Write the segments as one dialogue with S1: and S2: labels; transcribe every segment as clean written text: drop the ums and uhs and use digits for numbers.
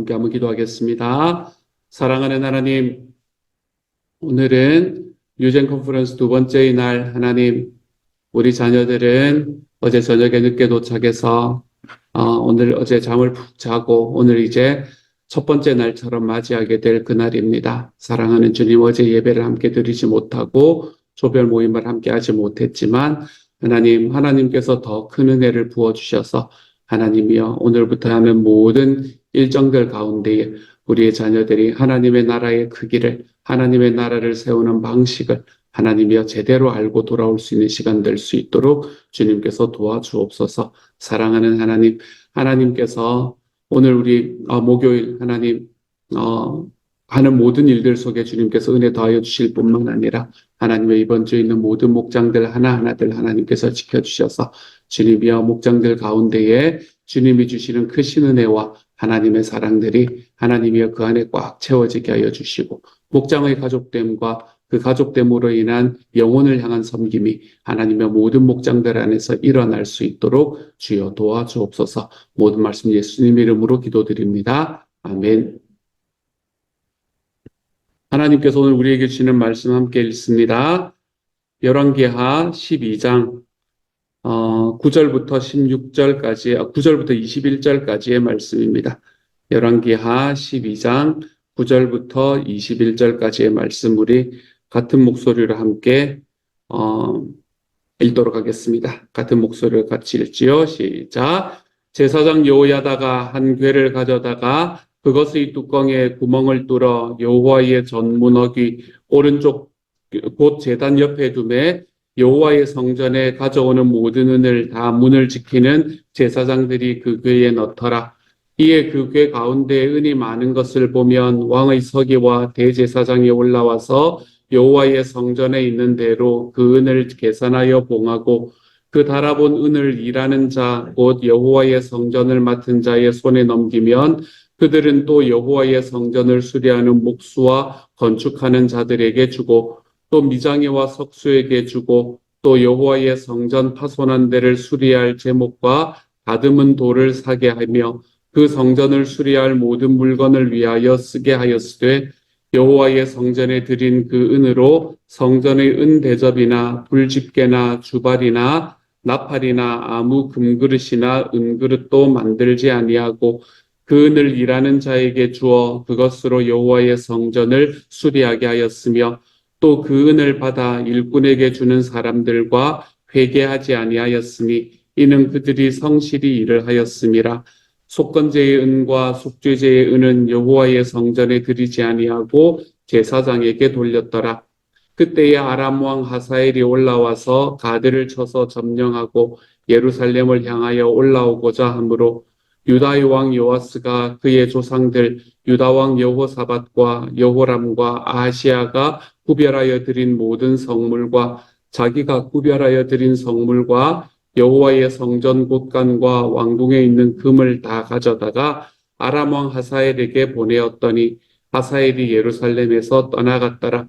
S1: 함께 한번 기도하겠습니다. 사랑하는 하나님, 오늘은 유젠 컨퍼런스 두 번째의 날, 하나님, 우리 자녀들은 어제 저녁에 늦게 도착해서 어제 잠을 푹 자고 오늘 이제 첫 번째 날처럼 맞이하게 될 그날입니다. 사랑하는 주님, 어제 예배를 함께 드리지 못하고 조별 모임을 함께 하지 못했지만 하나님께서 더 큰 은혜를 부어주셔서 하나님이여 오늘부터 하는 모든 일정들 가운데에 우리의 자녀들이 하나님의 나라의 크기를, 하나님의 나라를 세우는 방식을 하나님이여 제대로 알고 돌아올 수 있는 시간 될 수 있도록 주님께서 도와주옵소서. 사랑하는 하나님께서 오늘 우리 목요일 하나님 하는 모든 일들 속에 주님께서 은혜 더하여 주실 뿐만 아니라 하나님의 이번 주에 있는 모든 목장들 하나하나들 하나님께서 지켜주셔서 주님이여 목장들 가운데에 주님이 주시는 크신 은혜와 하나님의 사랑들이 하나님이여 그 안에 꽉 채워지게 하여 주시고 목장의 가족됨과 그 가족됨으로 인한 영혼을 향한 섬김이 하나님의 모든 목장들 안에서 일어날 수 있도록 주여 도와주옵소서. 모든 말씀 예수님 이름으로 기도드립니다. 아멘. 하나님께서 오늘 우리에게 주시는 말씀 함께 읽습니다. 열왕기하 12장 9절부터 16절까지, 9절부터 21절까지의 말씀입니다. 열왕기하 12장 9절부터 21절까지의 말씀 우리 같은 목소리로 함께 읽도록 하겠습니다. 같은 목소리로 같이 읽지요. 시작. 제사장 여호야다가 한 궤를 가져다가 그것의 뚜껑에 구멍을 뚫어 여호와의 전문어귀 오른쪽 곧 제단 옆에 두매 여호와의 성전에 가져오는 모든 은을 다 문을 지키는 제사장들이 그 궤에 넣더라. 이에 그 궤 가운데 은이 많은 것을 보면 왕의 서기와 대제사장이 올라와서 여호와의 성전에 있는 대로 그 은을 계산하여 봉하고 그 달아본 은을 일하는 자 곧 여호와의 성전을 맡은 자의 손에 넘기면 그들은 또 여호와의 성전을 수리하는 목수와 건축하는 자들에게 주고 또 미장이와 석수에게 주고 또 여호와의 성전 파손한 데를 수리할 제목과 다듬은 돌을 사게 하며 그 성전을 수리할 모든 물건을 위하여 쓰게 하였으되 여호와의 성전에 드린 그 은으로 성전의 은 대접이나 불집게나 주발이나 나팔이나 아무 금그릇이나 은그릇도 만들지 아니하고 그 은을 일하는 자에게 주어 그것으로 여호와의 성전을 수리하게 하였으며 또 그 은을 받아 일꾼에게 주는 사람들과 회개하지 아니하였으니 이는 그들이 성실히 일을 하였음이라. 속건제의 은과 속죄제의 은은 여호와의 성전에 드리지 아니하고 제사장에게 돌렸더라. 그때에 아람 왕 하사엘이 올라와서 가드를 쳐서 점령하고 예루살렘을 향하여 올라오고자 하므로 유다의 왕 요아스가 그의 조상들 유다 왕 여호사밧과 여호람과 아하시야가 구별하여 드린 모든 성물과 자기가 구별하여 드린 성물과 여호와의 성전 곳간과 왕궁에 있는 금을 다 가져다가 아람 왕 하사엘에게 보내었더니 하사엘이 예루살렘에서 떠나갔더라.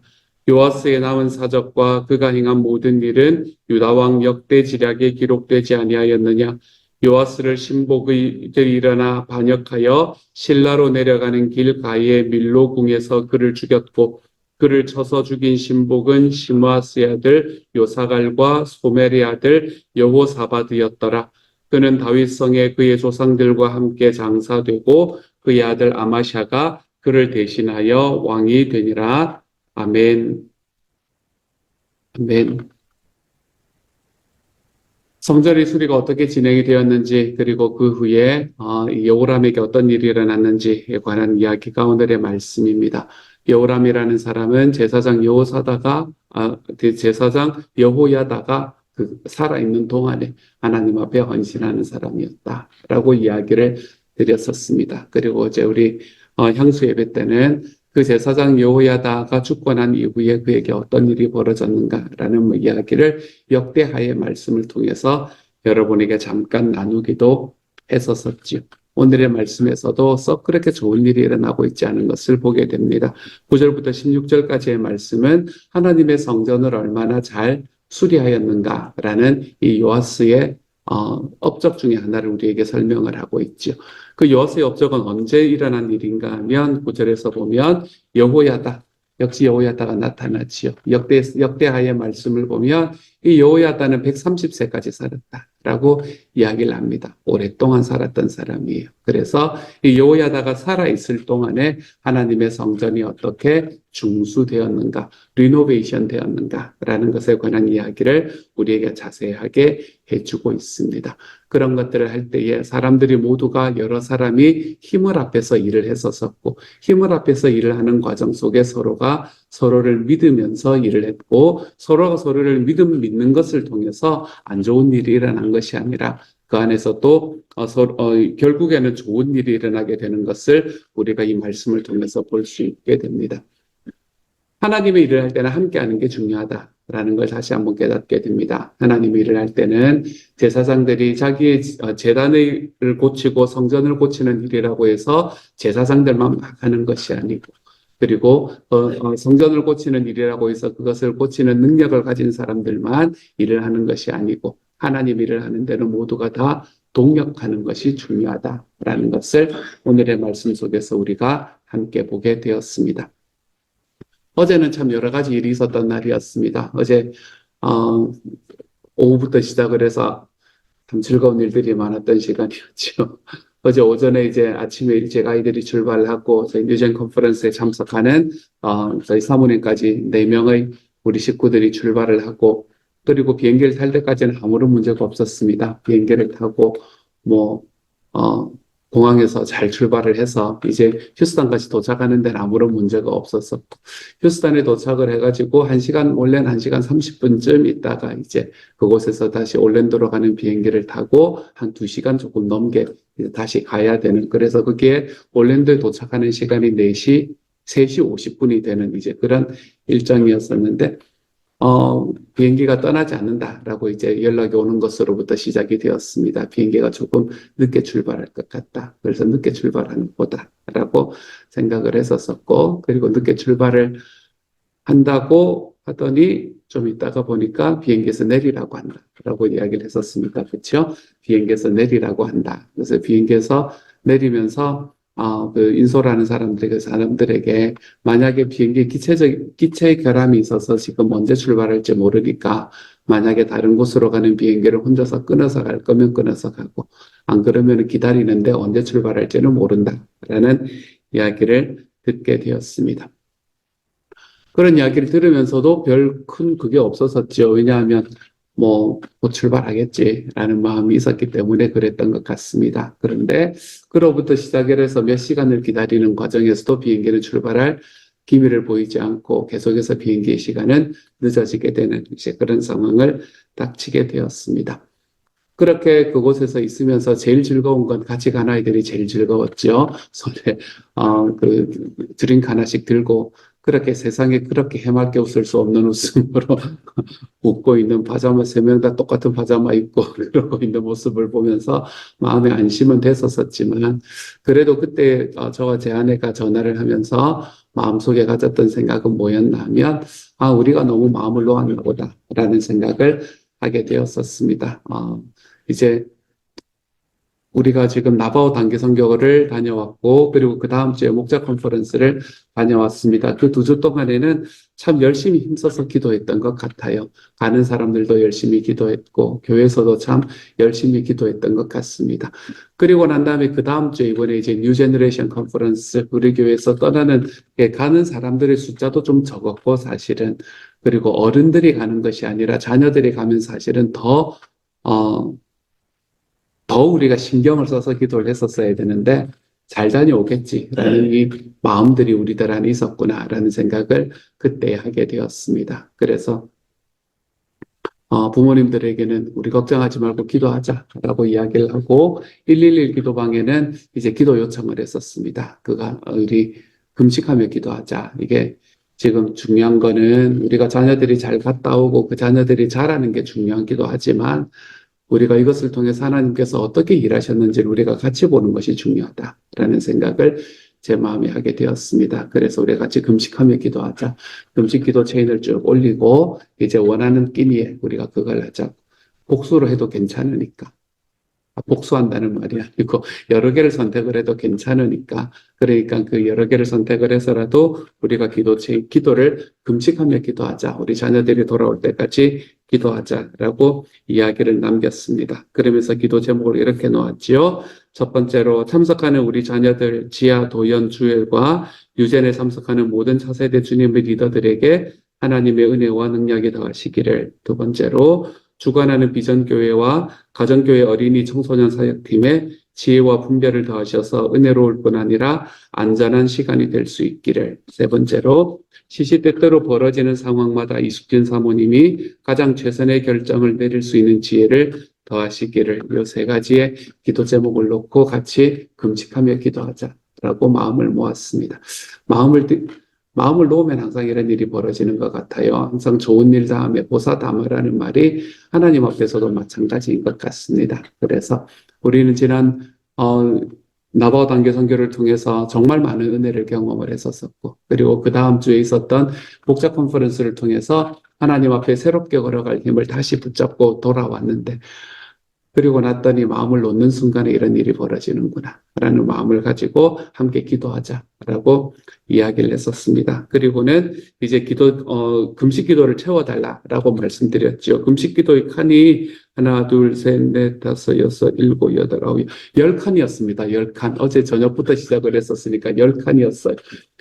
S1: 요아스의 남은 사적과 그가 행한 모든 일은 유다 왕 역대 지략에 기록되지 아니하였느냐. 요아스를 신복의들이 일어나 반역하여 실라로 내려가는 길 가이의 밀로궁에서 그를 죽였고 그를 쳐서 죽인 신복은 시므아스의 아들 요사갈과 소멜의 아들 여호사밧이었더라. 그는 다윗성에 그의 조상들과 함께 장사되고 그의 아들 아마샤가 그를 대신하여 왕이 되니라. 아멘. 아멘. 성전의 수리가 어떻게 진행이 되었는지 그리고 그 후에 여호람에게 어떤 일이 일어났는지에 관한 이야기가 오늘의 말씀입니다. 여호람이라는 사람은 제사장 여호야다가 살아있는 동안에 하나님 앞에 헌신하는 사람이었다라고 이야기를 드렸었습니다. 그리고 어제 우리 향수 예배 때는 그 제사장 여호야다가 죽고 난 이후에 그에게 어떤 일이 벌어졌는가라는 이야기를 역대하의 말씀을 통해서 여러분에게 잠깐 나누기도 했었지요. 오늘의 말씀에서도 썩 그렇게 좋은 일이 일어나고 있지 않은 것을 보게 됩니다. 9절부터 16절까지의 말씀은 하나님의 성전을 얼마나 잘 수리하였는가라는 이 요아스의 업적 중에 하나를 우리에게 설명을 하고 있죠. 그 여호수아의 업적은 언제 일어난 일인가 하면 9절에서 보면 여호야다. 역시 여호야다가 나타나지요. 역대하의 말씀을 보면 이 여호야다는 130세까지 살았다라고 이야기를 합니다. 오랫동안 살았던 사람이에요. 그래서 이 여호야다가 살아있을 동안에 하나님의 성전이 어떻게 중수되었는가, 리노베이션 되었는가라는 것에 관한 이야기를 우리에게 자세하게 해주고 있습니다. 그런 것들을 할 때에 사람들이 모두가 여러 사람이 힘을 합해서 일을 했었고 힘을 합해서 일을 하는 과정 속에 서로가 서로를 믿으면서 일을 했고 서로가 서로를 믿는 것을 통해서 안 좋은 일이 일어난 것이 아니라 그 안에서 또 결국에는 좋은 일이 일어나게 되는 것을 우리가 이 말씀을 통해서 볼 수 있게 됩니다. 하나님의 일을 할 때는 함께하는 게 중요하다라는 걸 다시 한번 깨닫게 됩니다. 하나님의 일을 할 때는 제사장들이 자기의 제단을 고치고 성전을 고치는 일이라고 해서 제사장들만 막 하는 것이 아니고 그리고 성전을 고치는 일이라고 해서 그것을 고치는 능력을 가진 사람들만 일을 하는 것이 아니고 하나님 일을 하는 데는 모두가 다 동역하는 것이 중요하다라는 것을 오늘의 말씀 속에서 우리가 함께 보게 되었습니다. 어제는 참 여러 가지 일이 있었던 날이었습니다. 어제 오후부터 시작을 해서 참 즐거운 일들이 많았던 시간이었죠. 어제 오전에 이제 아침에 일찍 아이들이 출발을 하고 저희 뉴젠 컨퍼런스에 참석하는 저희 사모님까지 4명의 우리 식구들이 출발을 하고 그리고 비행기를 탈 때까지는 아무런 문제가 없었습니다. 비행기를 타고 공항에서 잘 출발을 해서 이제 휴스턴까지 도착하는 데는 아무런 문제가 없었었고 휴스턴에 도착을 해가지고 원래는 1시간 30분쯤 있다가 이제 그곳에서 다시 올랜도로 가는 비행기를 타고 한 2시간 조금 넘게 다시 가야 되는 그래서 그게 올랜도에 도착하는 시간이 3시 50분이 되는 이제 그런 일정이었었는데 비행기가 떠나지 않는다라고 이제 연락이 오는 것으로부터 시작이 되었습니다. 비행기가 조금 늦게 출발할 것 같다. 그래서 늦게 출발하는 거다라고 생각을 했었었고, 그리고 늦게 출발을 한다고 하더니 좀 있다가 보니까 비행기에서 내리라고 한다라고 이야기를 했었습니다. 그렇죠? 비행기에서 내리라고 한다. 그래서 비행기에서 내리면서 인솔하는 사람들에게 만약에 비행기 기체 결함이 있어서 지금 언제 출발할지 모르니까 만약에 다른 곳으로 가는 비행기를 혼자서 끊어서 갈 거면 끊어서 가고 안 그러면 기다리는데 언제 출발할지는 모른다라는 이야기를 듣게 되었습니다. 그런 이야기를 들으면서도 별 큰 그게 없었었죠. 왜냐하면 곧 출발하겠지라는 마음이 있었기 때문에 그랬던 것 같습니다. 그런데 그로부터 시작을 해서 몇 시간을 기다리는 과정에서도 비행기는 출발할 기미를 보이지 않고 계속해서 비행기의 시간은 늦어지게 되는 이제 그런 상황을 닥치게 되었습니다. 그렇게 그곳에서 있으면서 제일 즐거운 건 같이 간 아이들이 제일 즐거웠죠. 손에 드링크 하나씩 들고 그렇게 세상에 그렇게 해맑게 웃을 수 없는 웃음으로 웃고 있는 파자마 3명 다 똑같은 파자마 입고 그러고 있는 모습을 보면서 마음에 안심은 됐었지만 그래도 그때 저와 제 아내가 전화를 하면서 마음속에 가졌던 생각은 뭐였나 하면 우리가 너무 마음을 놓았나 보다라는 생각을 하게 되었었습니다. 이제 우리가 지금 나바오 단기 선교를 다녀왔고 그리고 그 다음 주에 목자 컨퍼런스를 다녀왔습니다. 그 2주 동안에는 참 열심히 힘써서 기도했던 것 같아요. 가는 사람들도 열심히 기도했고 교회에서도 참 열심히 기도했던 것 같습니다. 그리고 난 다음에 그 다음 주에 이번에 이제 뉴 제너레이션 컨퍼런스 우리 교회에서 가는 사람들의 숫자도 좀 적었고 사실은 그리고 어른들이 가는 것이 아니라 자녀들이 가면 사실은 더 우리가 신경을 써서 기도를 했었어야 되는데 잘 다녀오겠지라는 이 마음들이 우리들 안에 있었구나라는 생각을 그때 하게 되었습니다. 그래서 부모님들에게는 우리 걱정하지 말고 기도하자라고 이야기를 하고 111 기도방에는 이제 기도 요청을 했었습니다. 우리 금식하며 기도하자. 이게 지금 중요한 거는 우리가 자녀들이 잘 갔다 오고 그 자녀들이 잘하는 게 중요하기도 하지만 우리가 이것을 통해서 하나님께서 어떻게 일하셨는지를 우리가 같이 보는 것이 중요하다라는 생각을 제 마음에 하게 되었습니다. 그래서 우리 같이 금식하며 기도하자. 금식 기도 체인을 쭉 올리고 이제 원하는 끼니에 우리가 그걸 하자. 복수로 해도 괜찮으니까 복수한다는 말이 아니고 여러 개를 선택을 해도 괜찮으니까 그러니까 그 여러 개를 선택을 해서라도 우리가 기도를 금식하며 기도하자. 우리 자녀들이 돌아올 때까지 기도하자라고 이야기를 남겼습니다. 그러면서 기도 제목을 이렇게 놓았지요. 첫 번째로 참석하는 우리 자녀들 지아, 도연, 주엘과 유젠에 참석하는 모든 차세대 주님의 리더들에게 하나님의 은혜와 능력이 더하시기를. 두 번째로 주관하는 비전교회와 가정교회 어린이 청소년 사역팀에 지혜와 분별을 더하셔서 은혜로울 뿐 아니라 안전한 시간이 될 수 있기를. 세 번째로 시시때때로 벌어지는 상황마다 이숙진 사모님이 가장 최선의 결정을 내릴 수 있는 지혜를 더하시기를. 이 세 가지의 기도 제목을 놓고 같이 금식하며 기도하자라고 마음을 모았습니다. 마음을 놓으면 항상 이런 일이 벌어지는 것 같아요. 항상 좋은 일 다음에 보사다마라는 말이 하나님 앞에서도 마찬가지인 것 같습니다. 그래서 우리는 지난 나바오 단계 선교를 통해서 정말 많은 은혜를 경험을 했었고, 그리고 그 다음 주에 있었던 목자 컨퍼런스를 통해서 하나님 앞에 새롭게 걸어갈 힘을 다시 붙잡고 돌아왔는데, 그리고 났더니 마음을 놓는 순간에 이런 일이 벌어지는구나 라는 마음을 가지고 함께 기도하자라고 이야기를 했었습니다. 그리고는 이제 금식 기도를 채워달라라고 말씀드렸죠. 금식 기도의 칸이 하나, 둘, 셋, 넷, 다섯, 여섯, 일곱, 여덟, 아홉, 10칸이었습니다. 10칸. 어제 저녁부터 시작을 했었으니까 10칸이었어요.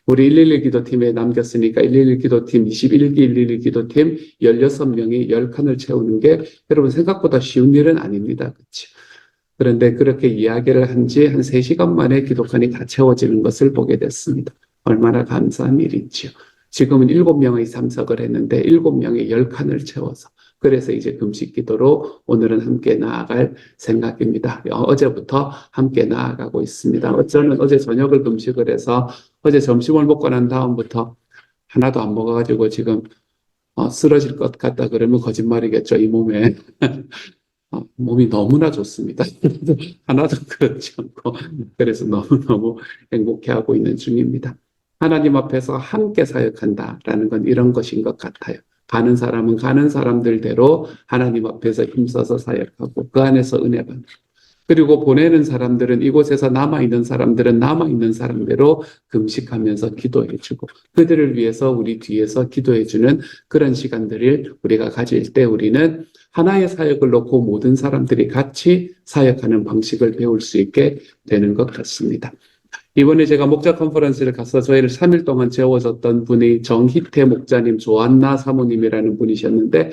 S1: 우리 111 기도팀에 남겼으니까 111 기도팀, 21기 111 기도팀 16명이 10칸을 채우는 게 여러분 생각보다 쉬운 일은 아닙니다. 그렇죠? 그런데 그렇게 이야기를 한 지 한 3시간 만에 기도칸이 다 채워지는 것을 보게 됐습니다. 얼마나 감사한 일인지요. 지금은 7명의 참석을 했는데 7명이 10칸을 채워서 그래서 이제 금식 기도로 오늘은 함께 나아갈 생각입니다. 어제부터 함께 나아가고 있습니다. 저는 어제 저녁을 금식을 해서 어제 점심을 먹고 난 다음부터 하나도 안 먹어가지고 지금 쓰러질 것 같다 그러면 거짓말이겠죠. 이 몸에. 몸이 너무나 좋습니다. 하나도 그렇지 않고 그래서 너무너무 행복해하고 있는 중입니다. 하나님 앞에서 함께 사역한다라는 건 이런 것인 것 같아요. 가는 사람은 가는 사람들대로 하나님 앞에서 힘써서 사역하고 그 안에서 은혜 받고 그리고 보내는 사람들은 이곳에서 남아있는 사람들은 남아있는 사람대로 금식하면서 기도해주고 그들을 위해서 우리 뒤에서 기도해주는 그런 시간들을 우리가 가질 때 우리는 하나의 사역을 놓고 모든 사람들이 같이 사역하는 방식을 배울 수 있게 되는 것 같습니다. 이번에 제가 목자 컨퍼런스를 가서 저희를 3일 동안 재워줬던 분이 정희태 목자님, 조한나 사모님이라는 분이셨는데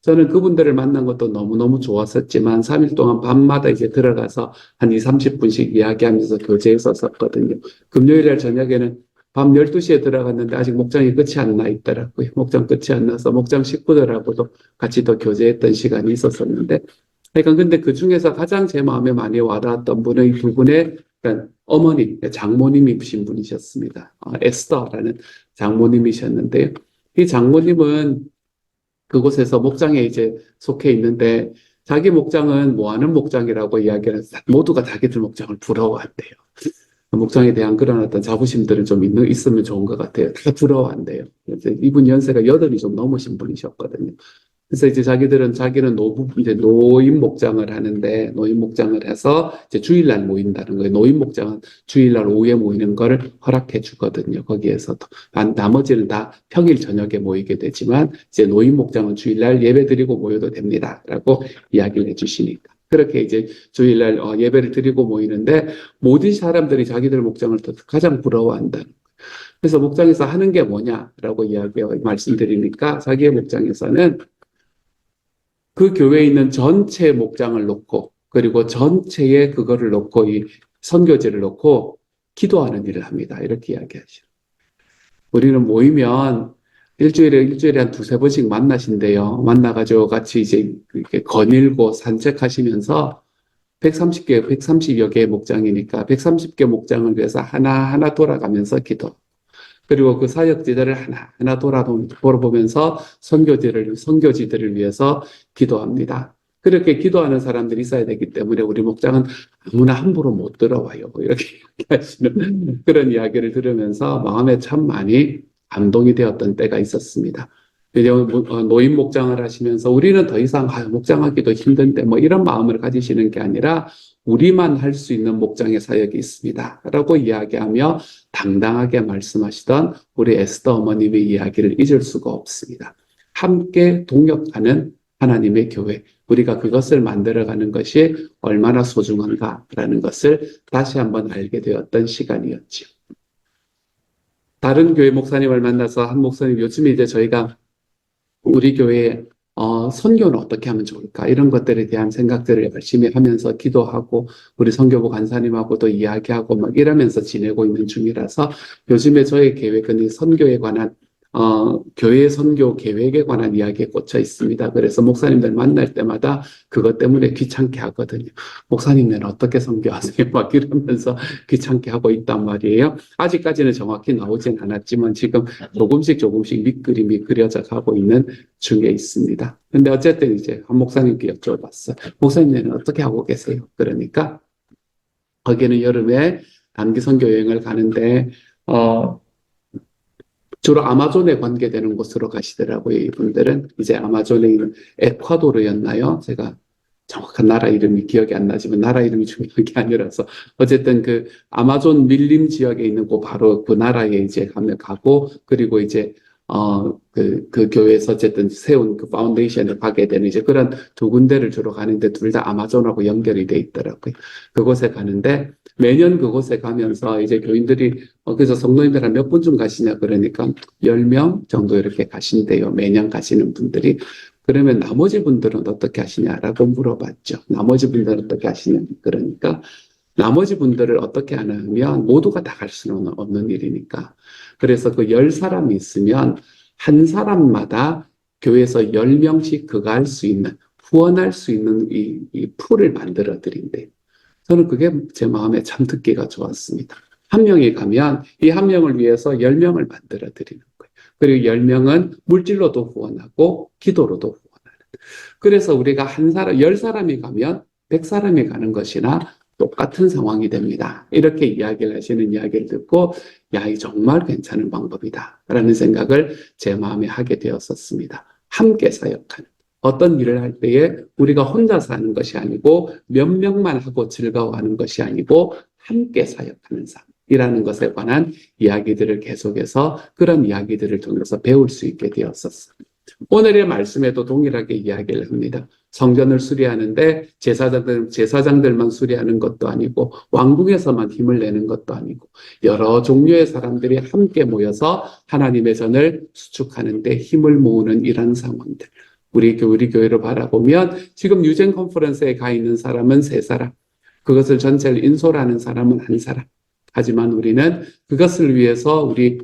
S1: 저는 그분들을 만난 것도 너무너무 좋았었지만 3일 동안 밤마다 이제 들어가서 한 20, 30분씩 이야기하면서 교제했었거든요. 금요일날 저녁에는 밤 12시에 들어갔는데 아직 목장이 끝이 안 나 있더라고요. 목장 끝이 안 나서 목장 식구들하고도 같이 더 교제했던 시간이 있었었는데 그러니까 근데 그 중에서 가장 제 마음에 많이 와닿았던 분은 이 두 분의 그러니까 어머니, 장모님이신 분이셨습니다. 에스더라는 장모님이셨는데요. 이 장모님은 그곳에서 목장에 이제 속해 있는데 자기 목장은 뭐 하는 목장이라고 이야기를 모두가 자기들 목장을 부러워한대요. 목장에 대한 그런 어떤 자부심들은 좀 있으면 좋은 것 같아요. 다 부러워한대요. 이분 연세가 8이 좀 넘으신 분이셨거든요. 그래서 이제 자기는 이제 노인 목장을 하는데, 노인 목장을 해서 이제 주일날 모인다는 거예요. 노인 목장은 주일날 오후에 모이는 걸 허락해 주거든요. 거기에서도. 나머지는 다 평일 저녁에 모이게 되지만, 이제 노인 목장은 주일날 예배 드리고 모여도 됩니다. 라고 이야기를 해 주시니까. 그렇게 이제 주일날 예배를 드리고 모이는데, 모든 사람들이 자기들 목장을 가장 부러워한다는 거예요. 그래서 목장에서 하는 게 뭐냐라고 말씀드리니까, 자기의 목장에서는 그 교회에 있는 전체 목장을 놓고 그리고 전체에 그거를 놓고 이 선교지를 놓고 기도하는 일을 합니다. 이렇게 이야기하시죠. 우리는 모이면 일주일에 한 2-3번씩 만나신대요. 만나가지고 같이 이제 이렇게 거닐고 산책하시면서 130여 개의 목장이니까 130개 목장을 위해서 하나하나 돌아가면서 기도. 그리고 그 사역지들을 하나하나 돌아보면서 선교지들을 위해서 기도합니다. 그렇게 기도하는 사람들이 있어야 되기 때문에 우리 목장은 아무나 함부로 못 들어와요. 이렇게 하시는 그런 이야기를 들으면서 마음에 참 많이 감동이 되었던 때가 있었습니다. 왜냐하면 노인 목장을 하시면서 우리는 더 이상 목장하기도 힘든데 뭐 이런 마음을 가지시는 게 아니라 우리만 할 수 있는 목장의 사역이 있습니다. 라고 이야기하며 당당하게 말씀하시던 우리 에스더 어머님의 이야기를 잊을 수가 없습니다. 함께 동역하는 하나님의 교회, 우리가 그것을 만들어가는 것이 얼마나 소중한가라는 것을 다시 한번 알게 되었던 시간이었지요. 다른 교회 목사님을 만나서 한 목사님, 요즘에 이제 저희가 우리 교회에 선교는 어떻게 하면 좋을까? 이런 것들에 대한 생각들을 열심히 하면서 기도하고 우리 선교부 간사님하고도 이야기하고 막 이러면서 지내고 있는 중이라서 요즘에 저희 계획은 이 선교에 관한 교회 선교 계획에 관한 이야기에 꽂혀 있습니다. 그래서 목사님들 만날 때마다 그것 때문에 귀찮게 하거든요. 목사님은 어떻게 선교하세요? 막 이러면서 귀찮게 하고 있단 말이에요. 아직까지는 정확히 나오진 않았지만 지금 조금씩 밑그림이 그려져 가고 있는 중에 있습니다. 근데 어쨌든 이제 한 목사님께 여쭤봤어요. 목사님은 어떻게 하고 계세요? 그러니까 거기는 여름에 단기 선교 여행을 가는데 주로 아마존에 관계되는 곳으로 가시더라고요. 이분들은 이제 아마존에 있는 에콰도르였나요? 제가 정확한 나라 이름이 기억이 안 나지만 나라 이름이 중요한 게 아니라서 어쨌든 그 아마존 밀림 지역에 있는 바로 그 나라에 이제 가고 그리고 이제 그 교회에서 어쨌든 세운 그 파운데이션을 가게 되는 이제 그런 두 군데를 주로 가는데 둘 다 아마존하고 연결이 돼 있더라고요. 그곳에 가는데 매년 그곳에 가면서 이제 교인들이 그래서 성도님들 한 몇 분쯤 가시냐 그러니까 10명 정도 이렇게 가신대요. 매년 가시는 분들이. 그러면 나머지 분들은 어떻게 하시냐라고 물어봤죠. 나머지 분들은 어떻게 하시냐. 그러니까 나머지 분들을 어떻게 하냐면 모두가 다 갈 수는 없는 일이니까. 그래서 그 10사람이 있으면 한 사람마다 교회에서 10명씩 그가 할 수 있는, 후원할 수 있는 이 풀을 만들어 드린대요. 저는 그게 제 마음에 참 듣기가 좋았습니다. 한 명이 가면 이 한 명을 위해서 10명을 만들어 드리는 거예요. 그리고 10명은 물질로도 후원하고 기도로도 후원하는. 그래서 우리가 한 사람, 10사람이 가면 100사람이 가는 것이나 똑같은 상황이 됩니다. 이렇게 이야기를 하시는 이야기를 듣고 야, 이 정말 괜찮은 방법이다 라는 생각을 제 마음에 하게 되었었습니다. 함께 사역하는. 어떤 일을 할 때에 우리가 혼자서 하는 것이 아니고 몇 명만 하고 즐거워하는 것이 아니고 함께 사역하는 삶이라는 것에 관한 이야기들을 계속해서 그런 이야기들을 통해서 배울 수 있게 되었었어요. 오늘의 말씀에도 동일하게 이야기를 합니다. 성전을 수리하는데 제사장들만 수리하는 것도 아니고 왕궁에서만 힘을 내는 것도 아니고 여러 종류의 사람들이 함께 모여서 하나님의 전을 수축하는데 힘을 모으는 이런 상황들. 우리 교회를 바라보면 지금 유젠 컨퍼런스에 가 있는 사람은 3사람, 그것을 전체를 인솔하는 사람은 1사람. 하지만 우리는 그것을 위해서 우리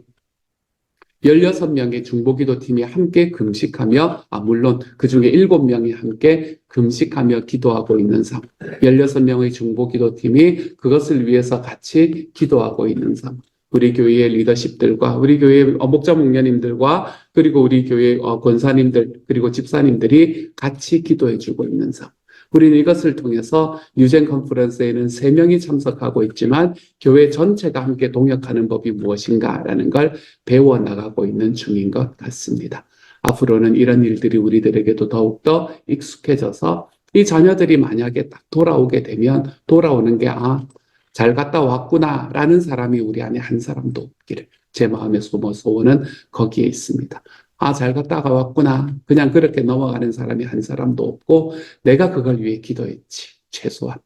S1: 16명의 중보기도팀이 함께 금식하며, 물론 그 중에 7명이 함께 금식하며 기도하고 있는 상황. 16명의 중보기도팀이 그것을 위해서 같이 기도하고 있는 상황. 우리 교회의 리더십들과 우리 교회 목자 목녀님들과 그리고 우리 교회 권사님들 그리고 집사님들이 같이 기도해주고 있는 상황. 우리는 이것을 통해서 유젠 컨퍼런스에는 3명이 참석하고 있지만 교회 전체가 함께 동역하는 법이 무엇인가라는 걸 배워나가고 있는 중인 것 같습니다. 앞으로는 이런 일들이 우리들에게도 더욱더 익숙해져서 이 자녀들이 만약에 딱 돌아오게 되면 돌아오는 게 잘 갔다 왔구나라는 사람이 우리 안에 한 사람도 없기를 제 마음의 소원은 거기에 있습니다. 잘 갔다가 왔구나. 그냥 그렇게 넘어가는 사람이 한 사람도 없고 내가 그걸 위해 기도했지. 최소한.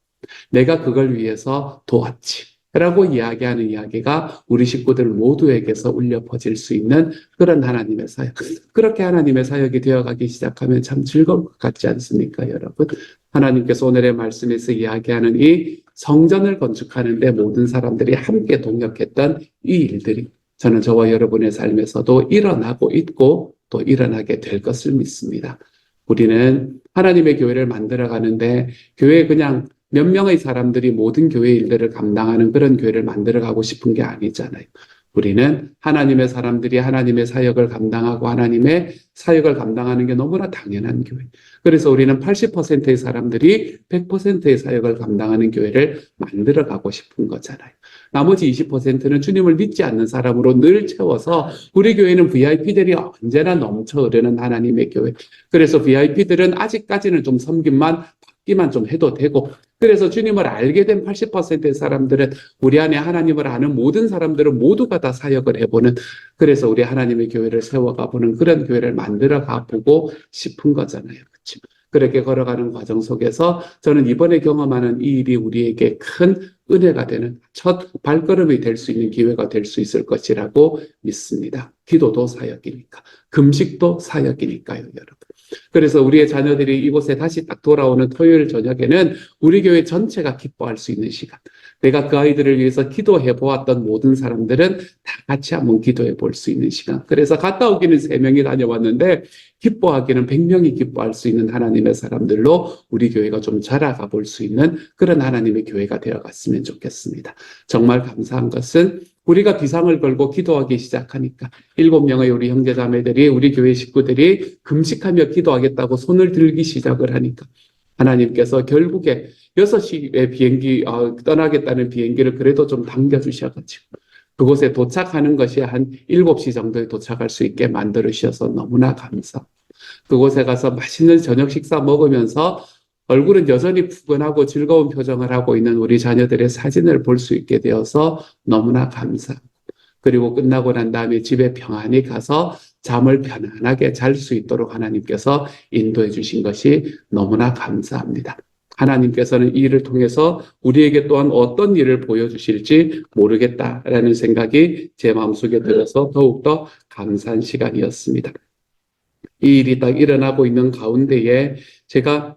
S1: 내가 그걸 위해서 도왔지. 라고 이야기하는 이야기가 우리 식구들 모두에게서 울려 퍼질 수 있는 그런 하나님의 사역. 그렇게 하나님의 사역이 되어가기 시작하면 참 즐거울 것 같지 않습니까, 여러분? 하나님께서 오늘의 말씀에서 이야기하는 이 성전을 건축하는데 모든 사람들이 함께 동역했던 이 일들이 저는 저와 여러분의 삶에서도 일어나고 있고 또 일어나게 될 것을 믿습니다. 우리는 하나님의 교회를 만들어 가는데 교회에 그냥 몇 명의 사람들이 모든 교회 일들을 감당하는 그런 교회를 만들어 가고 싶은 게 아니잖아요. 우리는 하나님의 사람들이 하나님의 사역을 감당하고 하나님의 사역을 감당하는 게 너무나 당연한 교회. 그래서 우리는 80%의 사람들이 100%의 사역을 감당하는 교회를 만들어가고 싶은 거잖아요. 나머지 20%는 주님을 믿지 않는 사람으로 늘 채워서 우리 교회는 VIP들이 언제나 넘쳐 흐르는 하나님의 교회. 그래서 VIP들은 아직까지는 좀 섬김만 받기만 좀 해도 되고, 그래서 주님을 알게 된 80%의 사람들은 우리 안에 하나님을 아는 모든 사람들은 모두가 다 사역을 해보는, 그래서 우리 하나님의 교회를 세워가보는 그런 교회를 만들어 가보고 싶은 거잖아요. 그렇죠? 그렇게 걸어가는 과정 속에서 저는 이번에 경험하는 이 일이 우리에게 큰 은혜가 되는 첫 발걸음이 될 수 있는 기회가 될 수 있을 것이라고 믿습니다. 기도도 사역이니까, 금식도 사역이니까요, 여러분. 그래서 우리의 자녀들이 이곳에 다시 딱 돌아오는 토요일 저녁에는 우리 교회 전체가 기뻐할 수 있는 시간. 내가 그 아이들을 위해서 기도해 보았던 모든 사람들은 다 같이 한번 기도해 볼 수 있는 시간. 그래서 갔다 오기는 3명이 다녀왔는데 기뻐하기는 100명이 기뻐할 수 있는 하나님의 사람들로 우리 교회가 좀 자라가 볼 수 있는 그런 하나님의 교회가 되어갔으면 좋겠습니다. 정말 감사한 것은 우리가 비상을 걸고 기도하기 시작하니까 7명의 우리 형제자매들이, 우리 교회 식구들이 금식하며 기도하겠다고 손을 들기 시작을 하니까 하나님께서 결국에 6시에 비행기 떠나겠다는 비행기를 그래도 좀 당겨주셔가지고 그곳에 도착하는 것이 한 7시 정도에 도착할 수 있게 만들어주셔서 너무나 감사합니다. 그곳에 가서 맛있는 저녁 식사 먹으면서 얼굴은 여전히 푸근하고 즐거운 표정을 하고 있는 우리 자녀들의 사진을 볼 수 있게 되어서 너무나 감사합니다. 그리고 끝나고 난 다음에 집에 평안히 가서 잠을 편안하게 잘 수 있도록 하나님께서 인도해 주신 것이 너무나 감사합니다. 하나님께서는 이 일을 통해서 우리에게 또한 어떤 일을 보여주실지 모르겠다라는 생각이 제 마음속에 들어서 더욱더 감사한 시간이었습니다. 이 일이 딱 일어나고 있는 가운데에 제가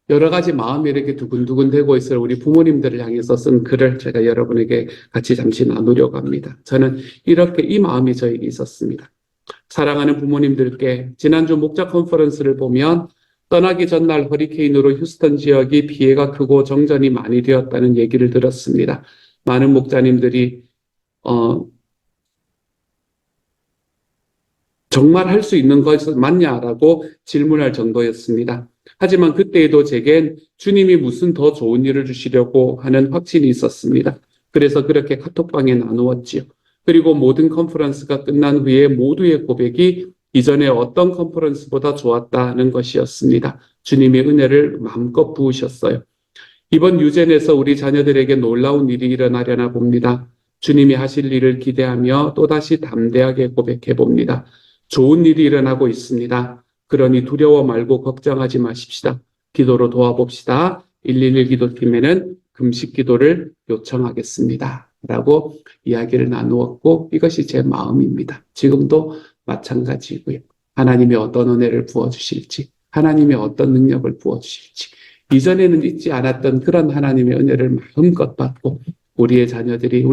S1: 여러 가지 마음이 이렇게 두근두근 되고 있을 우리 부모님들을 향해서 쓴 글을 제가 여러분에게 같이 잠시 나누려고 합니다. 저는 이렇게 이 마음이 저에게 있었습니다. 사랑하는 부모님들께 지난주 목자 컨퍼런스를 보면 떠나기 전날 허리케인으로 휴스턴 지역이 피해가 크고 정전이 많이 되었다는 얘기를 들었습니다. 많은 목자님들이 정말 할 수 있는 것은 맞냐라고 질문할 정도였습니다. 하지만 그때에도 제겐 주님이 무슨 더 좋은 일을 주시려고 하는 확신이 있었습니다. 그래서 그렇게 카톡방에 나누었지요. 그리고 모든 컨퍼런스가 끝난 후에 모두의 고백이 이전에 어떤 컨퍼런스보다 좋았다는 것이었습니다. 주님의 은혜를 마음껏 부으셨어요. 이번 유젠에서 우리 자녀들에게 놀라운 일이 일어나려나 봅니다. 주님이 하실 일을 기대하며 또다시 담대하게 고백해 봅니다. 좋은 일이 일어나고 있습니다. 그러니 두려워 말고 걱정하지 마십시다. 기도로 도와봅시다. 111 기도팀에는 금식 기도를 요청하겠습니다. 라고 이야기를 나누었고 이것이 제 마음입니다. 지금도 마찬가지고요. 하나님이 어떤 은혜를 부어주실지, 하나님이 어떤 능력을 부어주실지, 이전에는 잊지 않았던 그런 하나님의 은혜를 마음껏 받고 우리의 자녀들이,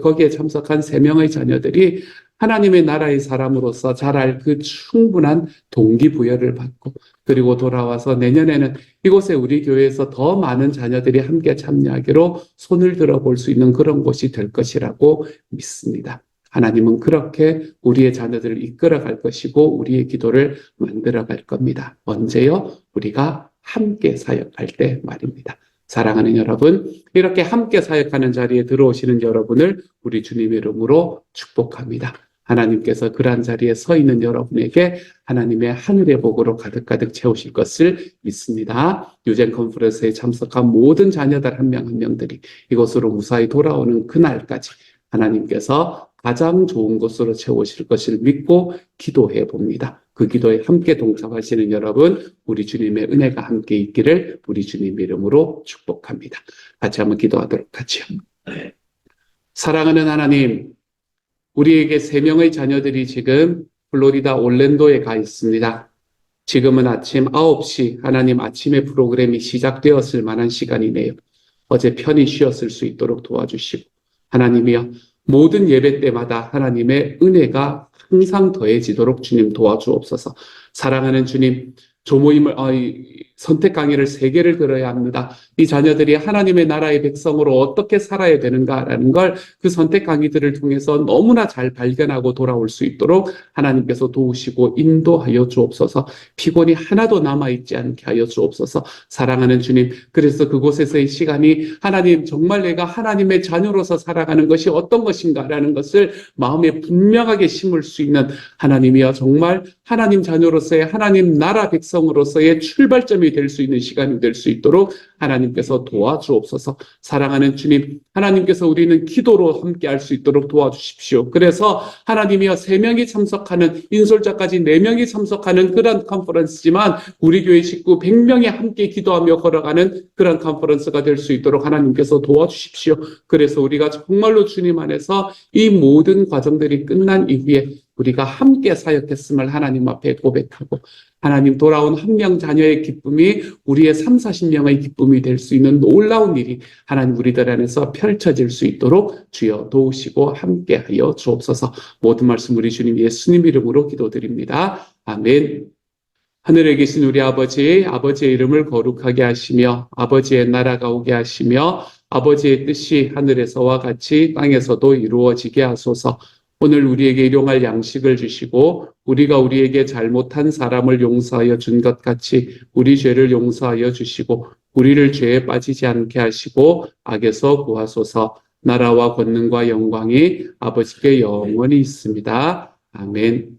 S1: 거기에 참석한 3명의 자녀들이 하나님의 나라의 사람으로서 자랄 그 충분한 동기부여를 받고 그리고 돌아와서 내년에는 이곳에 우리 교회에서 더 많은 자녀들이 함께 참여하기로 손을 들어볼 수 있는 그런 곳이 될 것이라고 믿습니다. 하나님은 그렇게 우리의 자녀들을 이끌어갈 것이고 우리의 기도를 만들어갈 겁니다. 언제요? 우리가 함께 사역할 때 말입니다. 사랑하는 여러분, 이렇게 함께 사역하는 자리에 들어오시는 여러분을 우리 주님의 이름으로 축복합니다. 하나님께서 그러한 자리에 서 있는 여러분에게 하나님의 하늘의 복으로 가득가득 채우실 것을 믿습니다. 유젠 컨퍼런스에 참석한 모든 자녀들 한 명 한 명들이 이곳으로 무사히 돌아오는 그날까지 하나님께서 가장 좋은 곳으로 채우실 것을 믿고 기도해 봅니다. 그 기도에 함께 동참하시는 여러분, 우리 주님의 은혜가 함께 있기를 우리 주님 이름으로 축복합니다. 같이 한번 기도하도록 하죠. 사랑하는 하나님, 우리에게 3명의 자녀들이 지금 플로리다 올랜도에 가 있습니다. 지금은 아침 9시 하나님 아침의 프로그램이 시작되었을 만한 시간이네요. 어제 편히 쉬었을 수 있도록 도와주시고 하나님이여 모든 예배 때마다 하나님의 은혜가 항상 더해지도록 주님 도와주옵소서. 사랑하는 주님, 조모임을 선택 강의를 3개를 들어야 합니다. 이 자녀들이 하나님의 나라의 백성으로 어떻게 살아야 되는가라는 걸 그 선택 강의들을 통해서 너무나 잘 발견하고 돌아올 수 있도록 하나님께서 도우시고 인도하여 주옵소서. 피곤이 하나도 남아있지 않게 하여 주옵소서. 사랑하는 주님, 그래서 그곳에서의 시간이 하나님, 정말 내가 하나님의 자녀로서 살아가는 것이 어떤 것인가라는 것을 마음에 분명하게 심을 수 있는 하나님이여, 정말 하나님 자녀로서의 하나님 나라 백성으로서의 출발점이 될 수 있는 시간이 될 수 있도록 하나님께서 도와주옵소서. 사랑하는 주님, 하나님께서 우리는 기도로 함께 할 수 있도록 도와주십시오. 그래서 하나님이여, 3명이 참석하는, 인솔자까지 4명이 참석하는 그런 컨퍼런스지만 우리 교회 식구 100명이 함께 기도하며 걸어가는 그런 컨퍼런스가 될 수 있도록 하나님께서 도와주십시오. 그래서 우리가 정말로 주님 안에서 이 모든 과정들이 끝난 이후에 우리가 함께 사역했음을 하나님 앞에 고백하고, 하나님, 돌아온 한 명 자녀의 기쁨이 우리의 3, 40명의 기쁨이 될 수 있는 놀라운 일이 하나님 우리들 안에서 펼쳐질 수 있도록 주여 도우시고 함께하여 주옵소서. 모든 말씀 우리 주님 예수님 이름으로 기도드립니다. 아멘. 하늘에 계신 우리 아버지, 아버지의 이름을 거룩하게 하시며 아버지의 나라가 오게 하시며 아버지의 뜻이 하늘에서와 같이 땅에서도 이루어지게 하소서. 오늘 우리에게 일용할 양식을 주시고 우리가 우리에게 잘못한 사람을 용서하여 준 것 같이 우리 죄를 용서하여 주시고 우리를 죄에 빠지지 않게 하시고 악에서 구하소서. 나라와 권능과 영광이 아버지께 영원히 있습니다. 아멘.